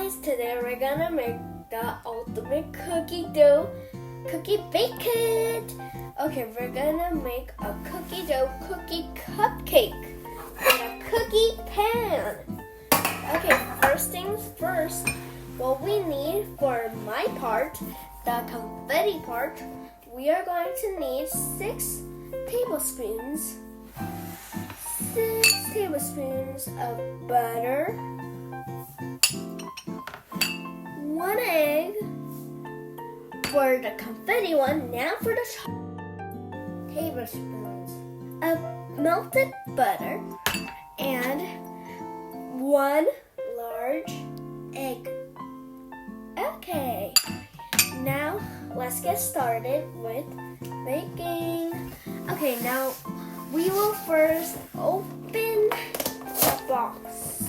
guys, today we're gonna make the ultimate cookie dough cookie bake kit. Okay, we're gonna make a cookie dough cookie cupcake in a cookie pan. Okay, first things first, what we need for my part, the confetti part, we are going to need 6 tablespoons. 6 tablespoons of butter, 1 egg for the confetti one. Now for the tablespoons of melted butter and 1 large egg. Okay, now let's get started with baking. Okay, now we will first open the box.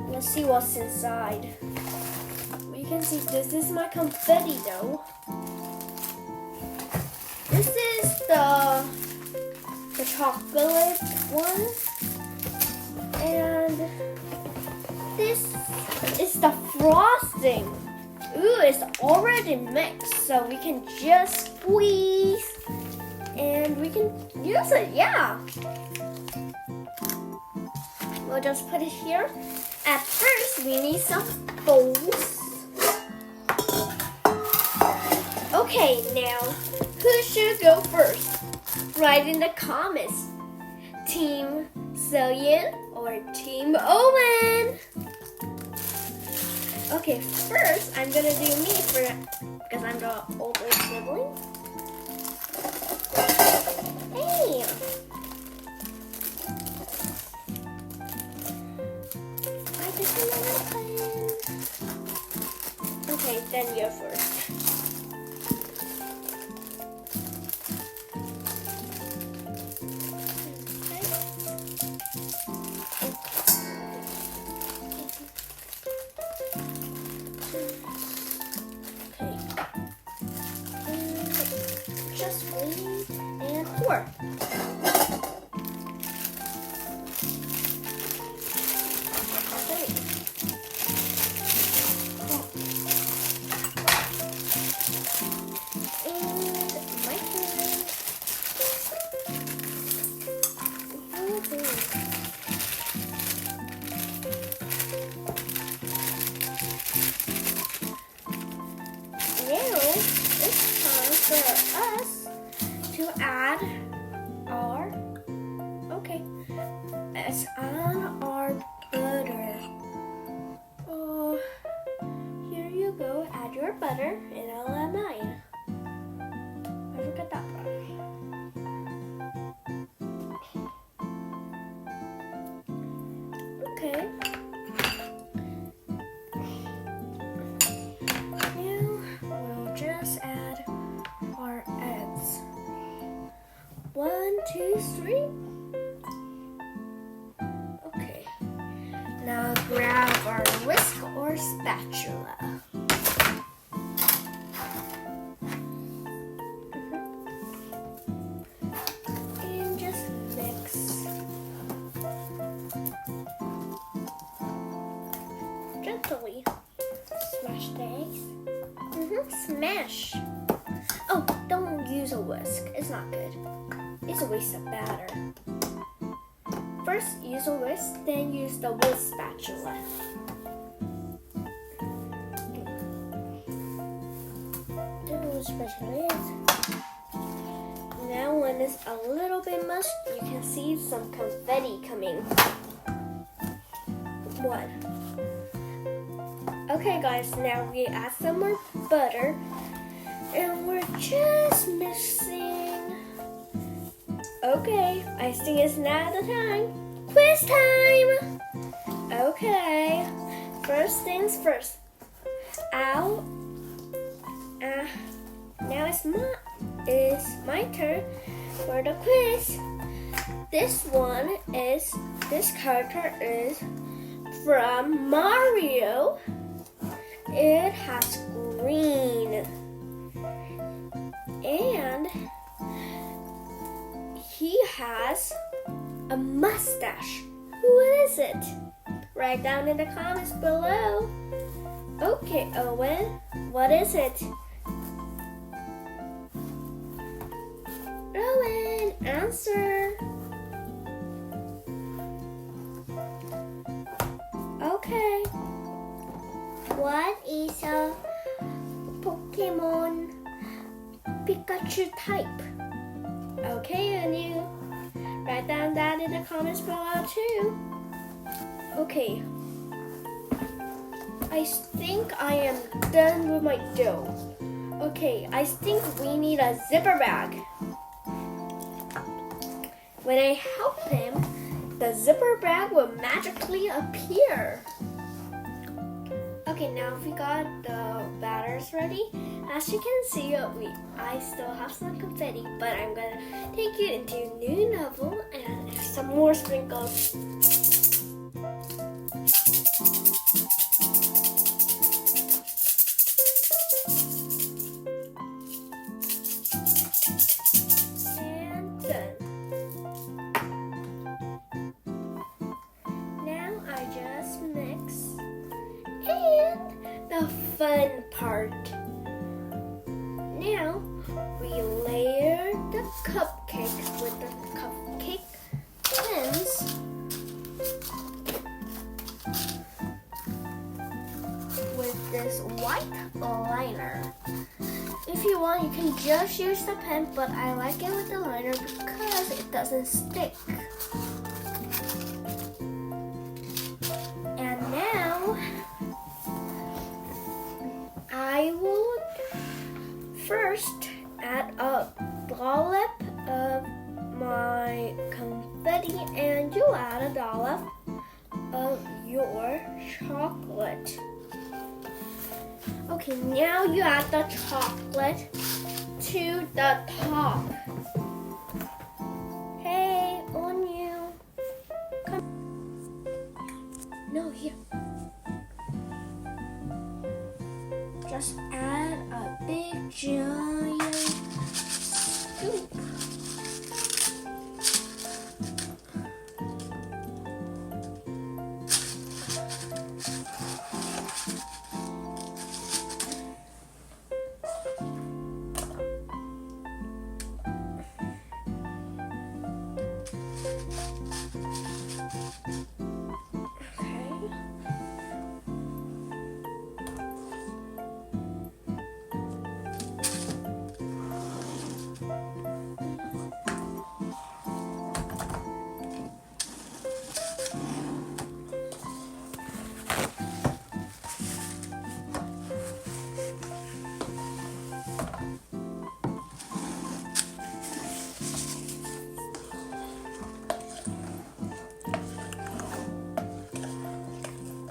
Let's see what's inside. You can see this is my confetti dough. This is the chocolate one. And this is the frosting. Ooh, it's already mixed, so we can just squeeze and we can use it, yeah. We'll just put it here. At first, we need some bowls. Okay, now, who should go first? Write in the comments. Team Zillion or Team Owen? Okay, first, I'm gonna do me because I'm the older sibling. Hey! I just another plan. Okay, then you first. Okay. Just wait and pour. Now it's time for us to add our, let's add our butter. Oh, here you go, add your butter and I'll add mine. Look at that part. Okay. Just add our eggs. 1, 2, 3. Okay. Now grab our whisk or spatula. And just mix. Gently. Smash the eggs. Smash. Oh, don't use a whisk. It's not good. It's a waste of batter. First, use a whisk, then use the whisk spatula. Don't know what spatula is. Now, when it's a little bit mushed, you can see some confetti coming. 1. Okay guys, now we add some more butter and we're just mixing. Okay, I think it's now the time. Quiz time! Okay, first things first. Now it's my turn for the quiz. This character is from Mario. It has green and he has a mustache. Who is it? Write down in the comments below. Okay, Owen, what is it? Owen, answer. Okay. What is a Pokemon Pikachu type? Okay, and you write down that in the comments below too. Okay. I think I am done with my dough. Okay, I think we need a zipper bag. When I help him, the zipper bag will magically appear. Okay, now we got the batters ready. As you can see, I still have some confetti, but I'm gonna take you into new level and some more sprinkles. And done. Now I just mix. And the fun part. Now we layer the cupcake with the cupcake tins with this white liner. If you want, you can just use the pen, but I like it with the liner because it doesn't stick. And now I will first add a dollop of my confetti, and you add a dollop of your chocolate. Okay, now you add the chocolate to the top. Hey, on you. Come. No, here. Just add a big giant scoop.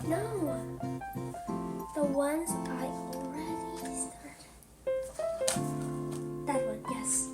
No, the ones I already started. That one, yes.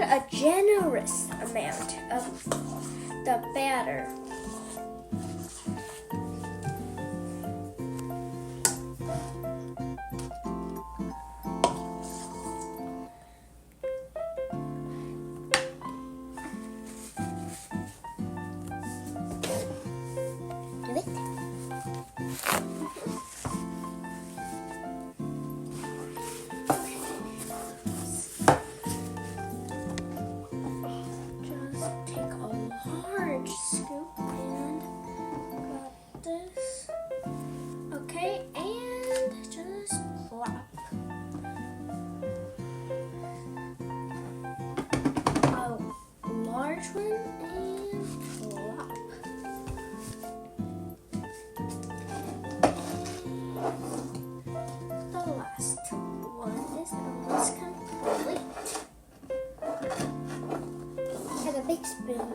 A generous amount of the batter. Scoop. big spoon.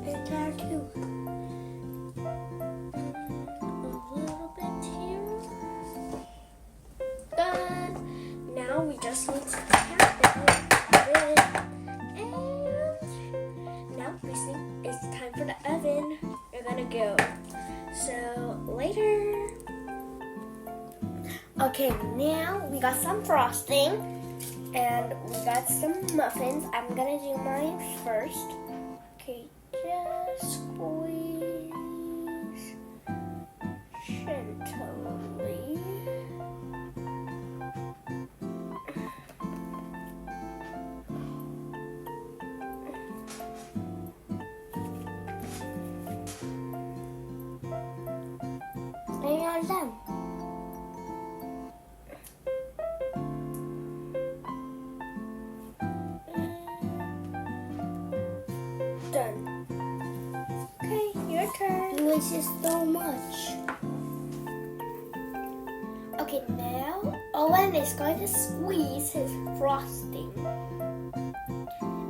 And there too. A little bit here. Done. Now we just need to tap it. And now we think it's time for the oven. We're gonna go. So later. Okay, now we got some frosting and we got some muffins. I'm gonna do mine first. Okay, just squeeze gently. And you're done. Done. Okay, your turn. Which is so much. Okay, now Owen is going to squeeze his frosting.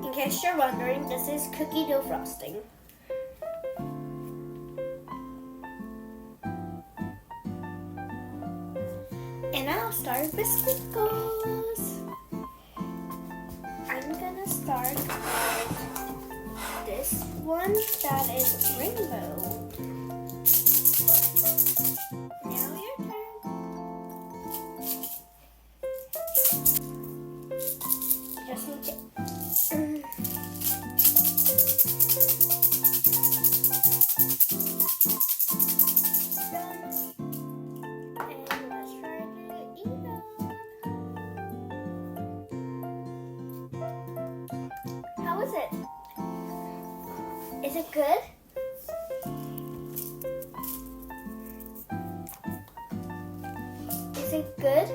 In case you're wondering, this is cookie dough frosting. And I'll start with sprinkles. I'm gonna start with this one that is rainbow. Now your turn. Just need to. How is it? Is it good? Is it good?